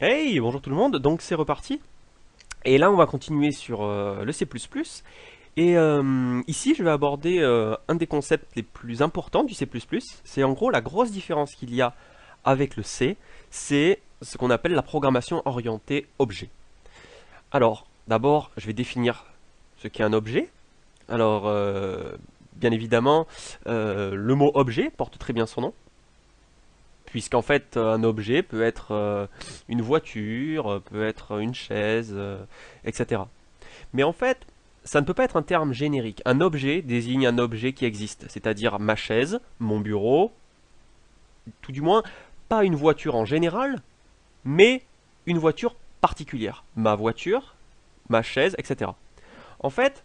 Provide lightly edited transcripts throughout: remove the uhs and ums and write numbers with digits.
Hey, bonjour tout le monde, donc c'est reparti. Et là on va continuer sur le C++. Et ici je vais aborder un des concepts les plus importants du C++. C'est en gros la grosse différence qu'il y a avec le C, c'est ce qu'on appelle la programmation orientée objet. Alors, d'abord je vais définir ce qu'est un objet. Alors, bien évidemment, le mot objet porte très bien son nom. Puisqu'en fait, un objet peut être une voiture, peut être une chaise, etc. Mais en fait, ça ne peut pas être un terme générique. Un objet désigne un objet qui existe, c'est-à-dire ma chaise, mon bureau, tout du moins, pas une voiture en général, mais une voiture particulière. Ma voiture, ma chaise, etc. En fait,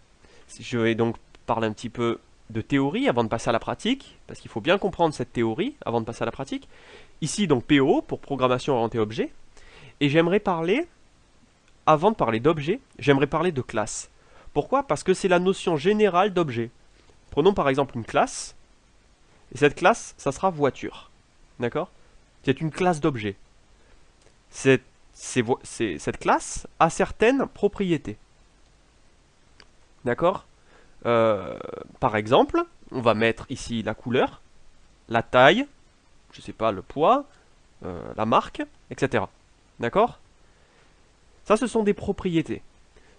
je vais donc parler un petit peu de théorie avant de passer à la pratique, parce qu'il faut bien comprendre cette théorie avant de passer à la pratique. Ici donc PO pour programmation orientée objet, et j'aimerais parler, avant de parler d'objet, j'aimerais parler de classe. Pourquoi? Parce que c'est la notion générale d'objet. Prenons par exemple une classe, et cette classe, ça sera voiture. D'accord? C'est une classe d'objet. Cette classe a certaines propriétés. D'accord? Par exemple, on va mettre ici la couleur, la taille, je sais pas, le poids, la marque, etc. D'accord? Ça, ce sont des propriétés.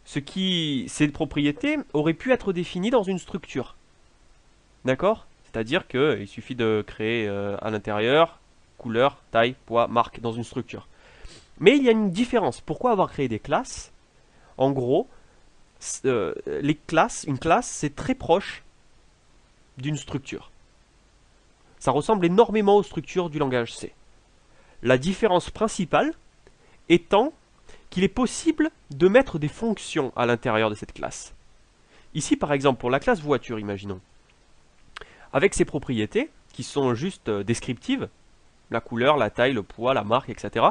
Ces propriétés auraient pu être définies dans une structure. D'accord? C'est-à-dire qu'il suffit de créer à l'intérieur couleur, taille, poids, marque dans une structure. Mais il y a une différence. Pourquoi avoir créé des classes? En gros, une classe, c'est très proche d'une structure. Ça ressemble énormément aux structures du langage C. La différence principale étant qu'il est possible de mettre des fonctions à l'intérieur de cette classe. Ici, par exemple, pour la classe voiture, imaginons, avec ses propriétés, qui sont juste descriptives, la couleur, la taille, le poids, la marque, etc.,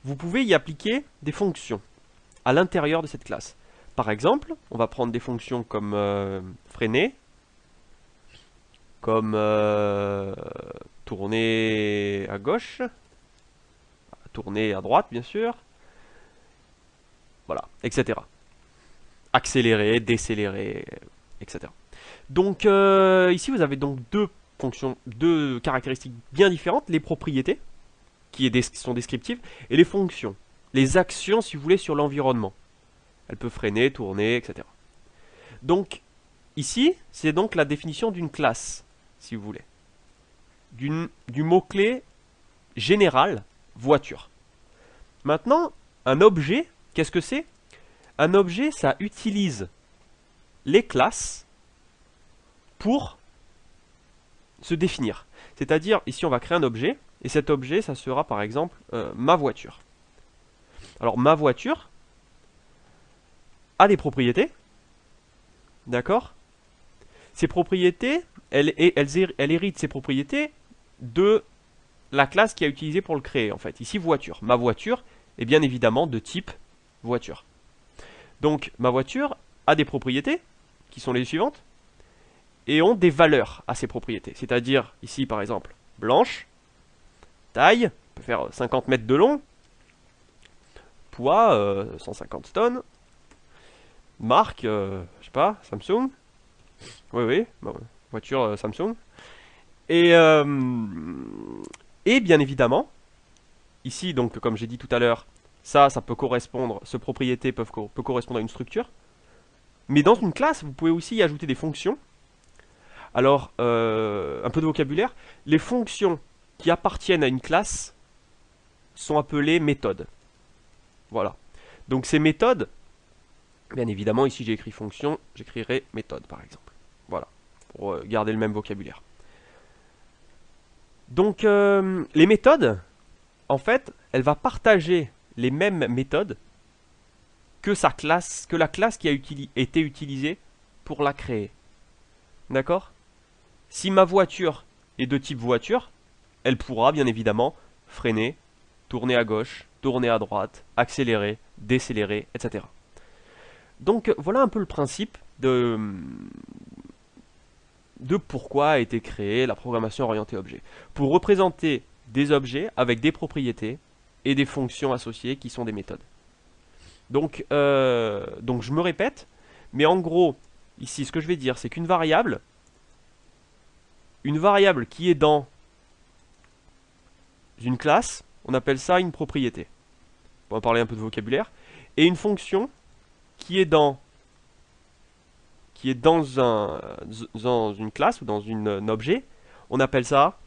vous pouvez y appliquer des fonctions à l'intérieur de cette classe. Par exemple, on va prendre des fonctions comme freiner, comme tourner à gauche, tourner à droite, bien sûr, voilà, etc. Accélérer, décélérer, etc. Donc ici vous avez donc deux fonctions, deux caractéristiques bien différentes, les propriétés, qui sont descriptives, et les fonctions, les actions si vous voulez sur l'environnement. Elle peut freiner, tourner, etc. Donc ici, c'est donc la définition d'une classe, si vous voulez. Du mot-clé général, voiture. Maintenant, un objet, qu'est-ce que c'est? Un objet, ça utilise les classes pour se définir. C'est-à-dire, ici, on va créer un objet, et cet objet, ça sera par exemple ma voiture. Alors, ma voiture a des propriétés, d'accord? Ces propriétés, elle hérite ces propriétés de la classe qui a utilisé pour le créer, en fait. Ici, voiture. Ma voiture est bien évidemment de type voiture. Donc, ma voiture a des propriétés, qui sont les suivantes, et ont des valeurs à ces propriétés. C'est-à-dire, ici par exemple, blanche, taille, on peut faire 50 mètres de long, poids, 150 tonnes, marque, je sais pas, Samsung, oui, oui, bon, voiture Samsung, et, euh, et bien évidemment, ici, donc comme j'ai dit tout à l'heure, ça peut correspondre, ce propriété peut correspondre à une structure, mais dans une classe, vous pouvez aussi y ajouter des fonctions. Alors, un peu de vocabulaire. Les fonctions qui appartiennent à une classe sont appelées méthodes. Voilà. Donc ces méthodes, bien évidemment, ici j'ai écrit fonction, j'écrirai méthode par exemple. Voilà, pour garder le même vocabulaire. Donc les méthodes, en fait, elle va partager les mêmes méthodes que sa classe, que la classe qui a été utilisée pour la créer. D'accord? Si ma voiture est de type voiture, elle pourra bien évidemment freiner, tourner à gauche, tourner à droite, accélérer, décélérer, etc. Donc voilà un peu le principe de pourquoi a été créée la programmation orientée objet. Pour représenter des objets avec des propriétés et des fonctions associées qui sont des méthodes. Donc je me répète, mais en gros, ici, ce que je vais dire, c'est qu'une variable qui est dans une classe, on appelle ça une propriété. On va parler un peu de vocabulaire. Et une fonction qui est dans une classe ou dans un objet, on appelle ça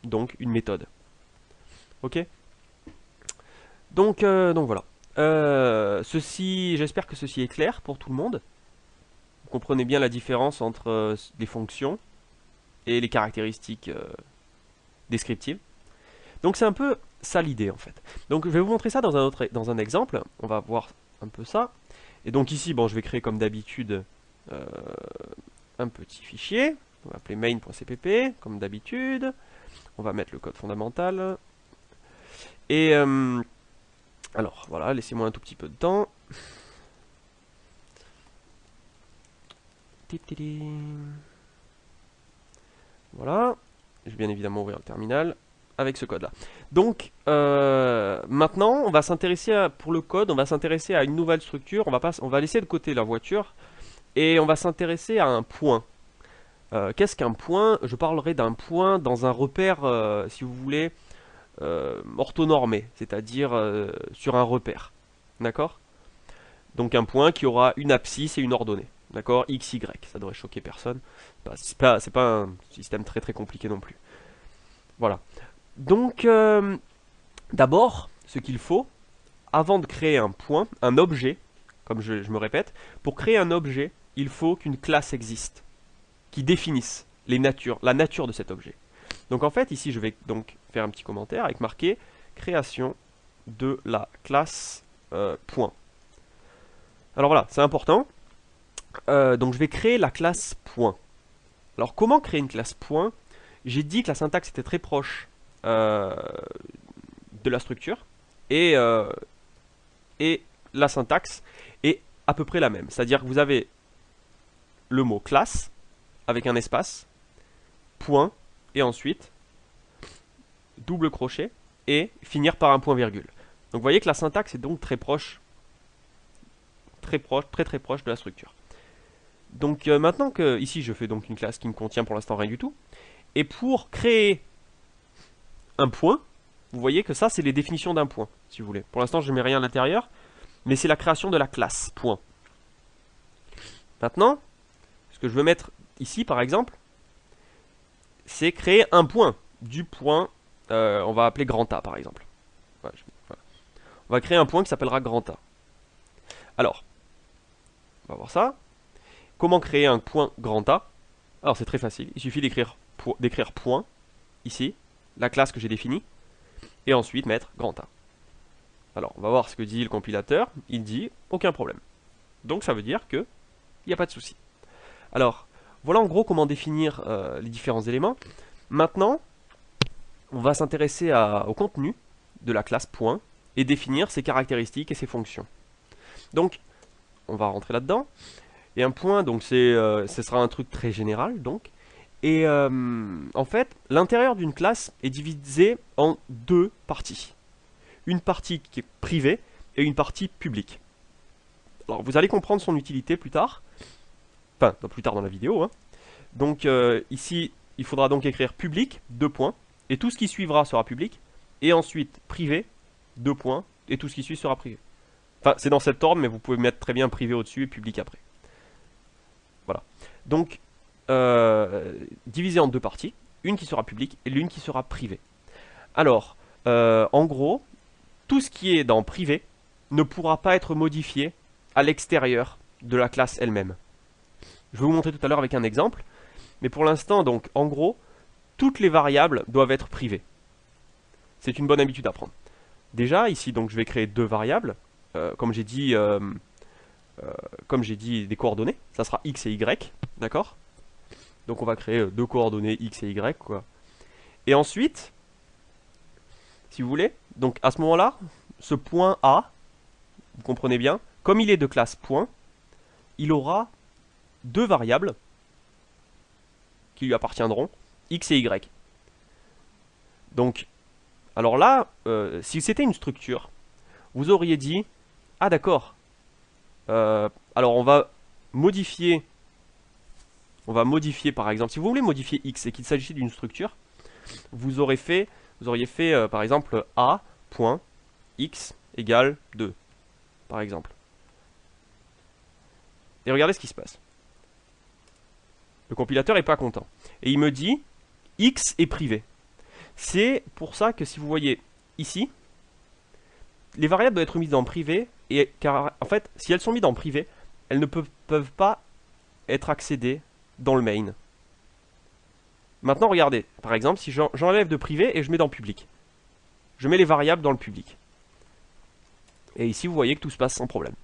donc une méthode. Ok? Donc voilà. J'espère que ceci est clair pour tout le monde. Vous comprenez bien la différence entre les fonctions et les caractéristiques descriptives. Donc c'est un peu ça l'idée en fait. Donc je vais vous montrer ça dans un exemple. On va voir un peu ça. Et donc ici, bon, je vais créer comme d'habitude un petit fichier. On va appeler main.cpp comme d'habitude. On va mettre le code fondamental. Et alors voilà, laissez-moi un tout petit peu de temps. Voilà. Je vais bien évidemment ouvrir le terminal avec ce code là. Donc maintenant on va s'intéresser pour le code, on va s'intéresser à une nouvelle structure, on va laisser de côté la voiture et on va s'intéresser à un point. Qu'est-ce qu'un point? Je parlerai d'un point dans un repère, si vous voulez, orthonormé, c'est-à-dire sur un repère. D'accord? Donc un point qui aura une abscisse et une ordonnée. D'accord? X, Y, ça devrait choquer personne. C'est pas un système très très compliqué non plus. Voilà. Donc, d'abord, ce qu'il faut, avant de créer un point, un objet, comme je me répète, pour créer un objet, il faut qu'une classe existe, qui définisse la nature de cet objet. Donc en fait, ici, je vais donc faire un petit commentaire avec marqué création de la classe point. Alors voilà, c'est important. Donc je vais créer la classe point. Alors comment créer une classe point? J'ai dit que la syntaxe était très proche de la structure et la syntaxe est à peu près la même. C'est-à-dire que vous avez le mot classe avec un espace, point, et ensuite double crochet et finir par un point virgule. Donc vous voyez que la syntaxe est donc très proche, très proche de la structure. Donc maintenant que ici je fais donc une classe qui ne contient pour l'instant rien du tout, et pour créer un point, vous voyez que ça c'est les définitions d'un point, si vous voulez. Pour l'instant je ne mets rien à l'intérieur, mais c'est la création de la classe, point. Maintenant, ce que je veux mettre ici par exemple, c'est créer un point, du point, on va appeler grand A par exemple. Voilà. On va créer un point qui s'appellera grand A. Alors, on va voir ça. Comment créer un point grand A? Alors c'est très facile, il suffit d'écrire point, ici, la classe que j'ai définie, et ensuite mettre grand A. Alors on va voir ce que dit le compilateur, il dit aucun problème. Donc ça veut dire que il n'y a pas de souci. Alors voilà en gros comment définir les différents éléments. Maintenant, on va s'intéresser au contenu de la classe point et définir ses caractéristiques et ses fonctions. Donc on va rentrer là-dedans. Et un point, donc ce sera un truc très général, donc. Et en fait, l'intérieur d'une classe est divisé en deux parties. Une partie qui est privée et une partie publique. Alors, vous allez comprendre son utilité plus tard. Enfin, plus tard dans la vidéo. Hein. Donc, ici, il faudra donc écrire public, deux points. Et tout ce qui suivra sera public. Et ensuite, privé, deux points. Et tout ce qui suit sera privé. Enfin, c'est dans cet ordre, mais vous pouvez mettre très bien privé au-dessus et public après. Voilà. Donc, divisé en deux parties, une qui sera publique et l'une qui sera privée. Alors, en gros, tout ce qui est dans privé ne pourra pas être modifié à l'extérieur de la classe elle-même. Je vais vous montrer tout à l'heure avec un exemple, mais pour l'instant, donc, en gros, toutes les variables doivent être privées. C'est une bonne habitude à prendre. Déjà, ici, donc, je vais créer deux variables, comme j'ai dit des coordonnées, ça sera x et y, d'accord? Donc on va créer deux coordonnées x et y, quoi. Et ensuite, si vous voulez, donc à ce moment-là, ce point A, vous comprenez bien, comme il est de classe point, il aura deux variables qui lui appartiendront, x et y. Donc, Alors là, si c'était une structure, vous auriez dit, ah d'accord, alors on va modifier par exemple, si vous voulez modifier x et qu'il s'agissait d'une structure, vous auriez fait par exemple a.x égale 2, par exemple. Et regardez ce qui se passe. Le compilateur n'est pas content. Et il me dit x est privé. C'est pour ça que si vous voyez ici, les variables doivent être mises en privé, et car en fait, si elles sont mises en privé, elles ne peuvent pas être accédées dans le main. Maintenant, regardez, par exemple, si j'enlève de privé et je mets dans public. Je mets les variables dans le public. Et ici, vous voyez que tout se passe sans problème.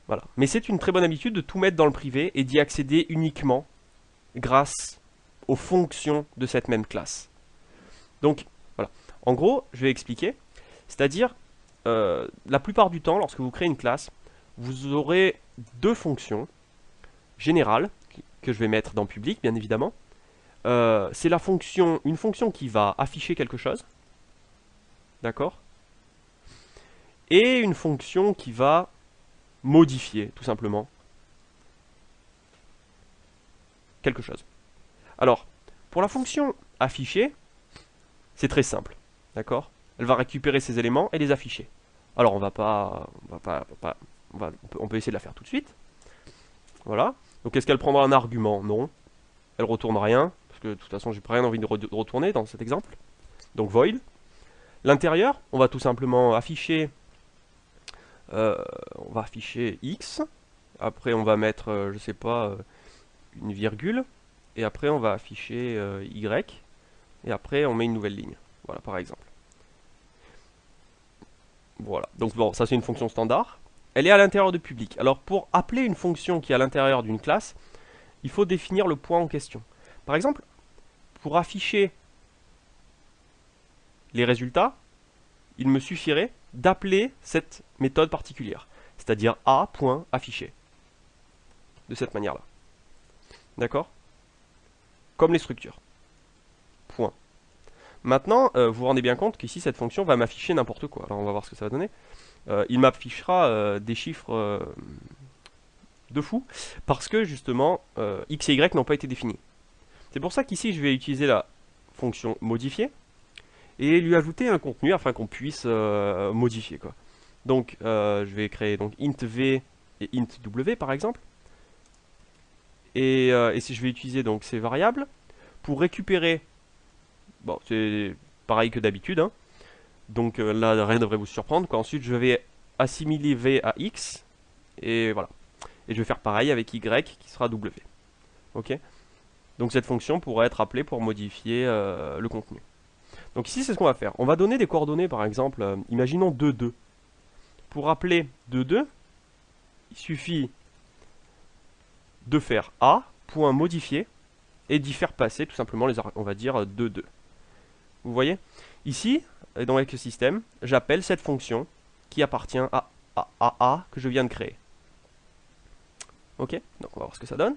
Voilà. Mais c'est une très bonne habitude de tout mettre dans le privé et d'y accéder uniquement grâce aux fonctions de cette même classe. Donc, voilà. En gros, je vais expliquer. C'est-à-dire, la plupart du temps, lorsque vous créez une classe, vous aurez deux fonctions générales, que je vais mettre dans public, bien évidemment. C'est une fonction qui va afficher quelque chose. D'accord? Et une fonction qui va modifier, tout simplement, quelque chose. Alors, pour la fonction afficher, c'est très simple. D'accord? Elle va récupérer ces éléments et les afficher. Alors, on peut essayer de la faire tout de suite. Voilà. Donc, est-ce qu'elle prendra un argument? Non. Elle retourne rien, parce que de toute façon, j'ai pas rien envie de retourner dans cet exemple. Donc, void. L'intérieur, on va tout simplement afficher x. Après, on va mettre, je sais pas, une virgule. Et après, on va afficher y. Et après, on met une nouvelle ligne. Voilà, par exemple. Voilà. Donc, bon, ça, c'est une fonction standard. Elle est à l'intérieur de public. Alors, pour appeler une fonction qui est à l'intérieur d'une classe, il faut définir le point en question. Par exemple, pour afficher les résultats, il me suffirait d'appeler cette méthode particulière, c'est-à-dire a.afficher. De cette manière-là. D'accord? Comme les structures. Point. Maintenant, vous vous rendez bien compte qu'ici, cette fonction va m'afficher n'importe quoi. Alors, on va voir ce que ça va donner. Il m'affichera des chiffres de fou, parce que, justement, x et y n'ont pas été définis. C'est pour ça qu'ici, je vais utiliser la fonction modifier, et lui ajouter un contenu afin qu'on puisse modifier, quoi. Donc, je vais créer donc, int v et int w, par exemple. Et si je vais utiliser donc ces variables pour récupérer, bon, c'est pareil que d'habitude, hein. Donc là, rien ne devrait vous surprendre, quoi. Ensuite, je vais assimiler v à x, et voilà. Et je vais faire pareil avec y qui sera w. Ok? Donc cette fonction pourra être appelée pour modifier le contenu. Donc ici, c'est ce qu'on va faire. On va donner des coordonnées, par exemple, imaginons 2, 2. Pour appeler 2, 2, il suffit de faire a.modifier et d'y faire passer tout simplement, on va dire 2, 2. Vous voyez? Ici, dans l'écosystème, j'appelle cette fonction qui appartient à A que je viens de créer. Ok? Donc on va voir ce que ça donne.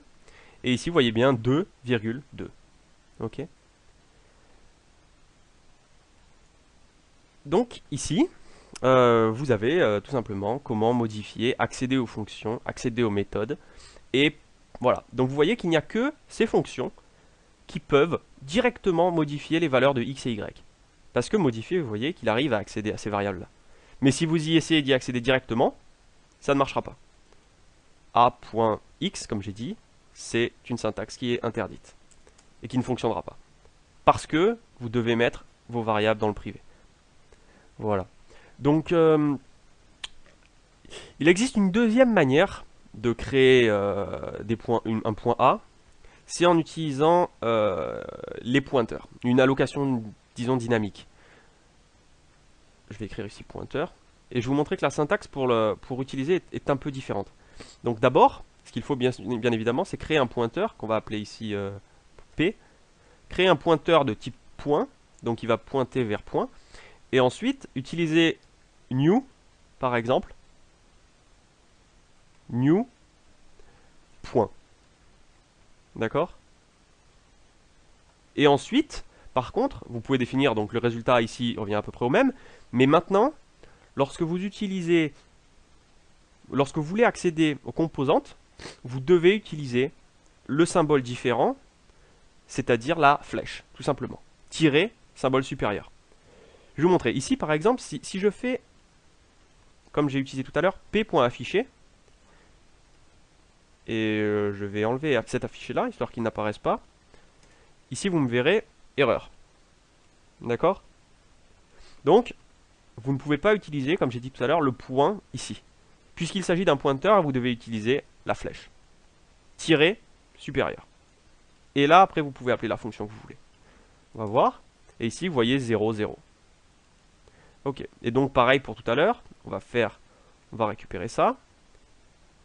Et ici, vous voyez bien 2,2. Ok? Donc ici, vous avez tout simplement comment modifier, accéder aux fonctions, accéder aux méthodes. Et voilà. Donc vous voyez qu'il n'y a que ces fonctions qui peuvent directement modifier les valeurs de x et y. Parce que modifier, vous voyez qu'il arrive à accéder à ces variables-là. Mais si vous y essayez d'y accéder directement, ça ne marchera pas. A.x, comme j'ai dit, c'est une syntaxe qui est interdite et qui ne fonctionnera pas. Parce que vous devez mettre vos variables dans le privé. Voilà. Donc, il existe une deuxième manière de créer un point A, c'est en utilisant les pointeurs, une allocation, disons, dynamique. Je vais écrire ici pointeur, et je vais vous montrer que la syntaxe pour utiliser est un peu différente. Donc d'abord, ce qu'il faut bien évidemment, c'est créer un pointeur, qu'on va appeler ici P, créer un pointeur de type point, donc il va pointer vers point, et ensuite utiliser new, par exemple, new point. D'accord? Et ensuite, Par contre, vous pouvez définir, donc le résultat ici revient à peu près au même, mais maintenant, lorsque vous voulez accéder aux composantes, vous devez utiliser le symbole différent, c'est-à-dire la flèche, tout simplement. Tirer, symbole supérieur. Je vais vous montrer. Ici, par exemple, si je fais, comme j'ai utilisé tout à l'heure, p.affiché, et je vais enlever cet affiché-là, histoire qu'il n'apparaisse pas. Ici, vous me verrez, erreur. D'accord? Donc, vous ne pouvez pas utiliser, comme j'ai dit tout à l'heure, le point ici. Puisqu'il s'agit d'un pointeur, vous devez utiliser la flèche. Tirer, supérieur. Et là, après, vous pouvez appeler la fonction que vous voulez. On va voir. Et ici, vous voyez 0, 0. Ok. Et donc, pareil pour tout à l'heure. On va récupérer ça.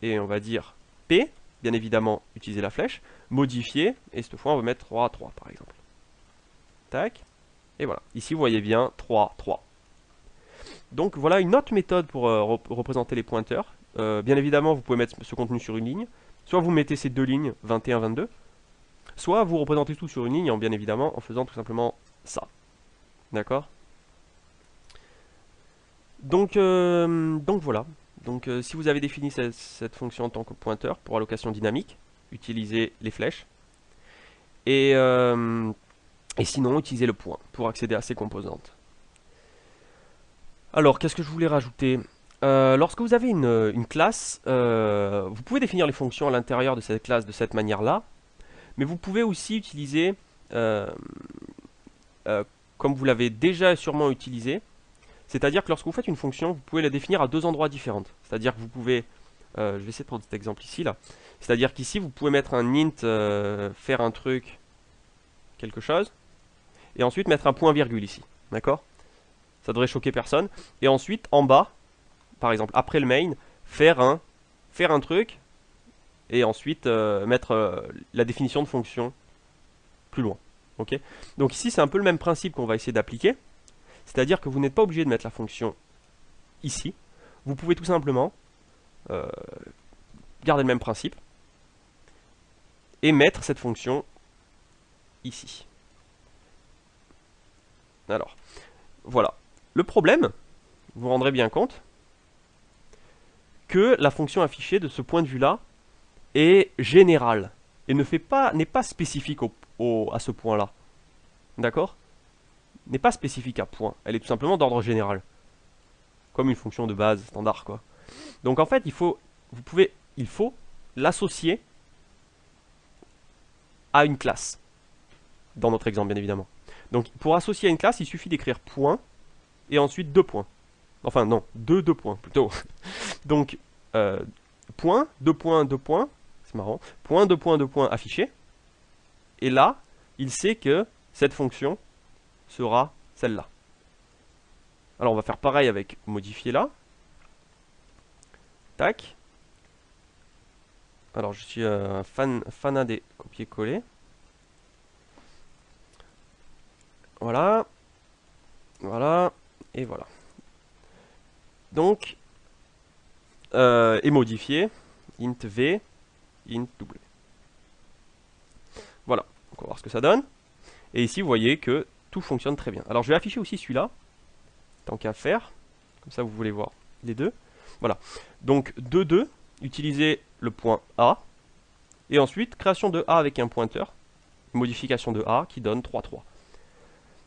Et on va dire P. Bien évidemment, utiliser la flèche. Modifier. Et cette fois, on va mettre 3, 3, par exemple. Tac. Et voilà. Ici, vous voyez bien 3, 3. Donc, voilà une autre méthode pour représenter les pointeurs. Bien évidemment, vous pouvez mettre ce contenu sur une ligne. Soit vous mettez ces deux lignes, 21, 22. Soit vous représentez tout sur une ligne, bien évidemment, en faisant tout simplement ça. D'accord? Donc voilà. Donc si vous avez défini cette fonction en tant que pointeur pour allocation dynamique, utilisez les flèches. Et sinon, utilisez le point pour accéder à ces composantes. Alors, qu'est-ce que je voulais rajouter? Lorsque vous avez une classe, vous pouvez définir les fonctions à l'intérieur de cette classe de cette manière-là. Mais vous pouvez aussi utiliser, comme vous l'avez déjà sûrement utilisé, c'est-à-dire que lorsque vous faites une fonction, vous pouvez la définir à deux endroits différents. C'est-à-dire que vous pouvez, je vais essayer de prendre cet exemple ici, là. C'est-à-dire qu'ici, vous pouvez mettre un int, faire un truc, quelque chose, et ensuite mettre un point virgule ici. D'accord? Ça devrait choquer personne. Et ensuite, en bas, par exemple, après le main, faire un truc, et ensuite mettre la définition de fonction plus loin. Okay? Donc ici, c'est un peu le même principe qu'on va essayer d'appliquer. C'est-à-dire que vous n'êtes pas obligé de mettre la fonction ici. Vous pouvez tout simplement garder le même principe et mettre cette fonction ici. Alors, voilà. Le problème, vous vous rendrez bien compte que la fonction affichée de ce point de vue-là est générale et n'est pas spécifique à ce point-là. D'accord? N'est pas spécifique à point. Elle est tout simplement d'ordre général. Comme une fonction de base standard, quoi. Donc en fait, il faut l'associer à une classe. Dans notre exemple, bien évidemment. Donc pour associer à une classe, il suffit d'écrire point et ensuite deux points. Enfin non, deux points plutôt. Donc point, deux points, c'est marrant, point, deux points affiché. Et là, il sait que cette fonction sera celle-là. Alors on va faire pareil avec modifier là. Tac. Alors je suis un fanat des copier-coller. Voilà. Voilà. Et voilà. Donc, et modifier int v, int w. Voilà. Donc on va voir ce que ça donne. Et ici, vous voyez que tout fonctionne très bien. Alors je vais afficher aussi celui-là, tant qu'à faire. Comme ça, vous voulez voir les deux. Voilà. Donc 2, utilisez le point A. Et ensuite, création de A avec un pointeur. Modification de A qui donne 3, 3.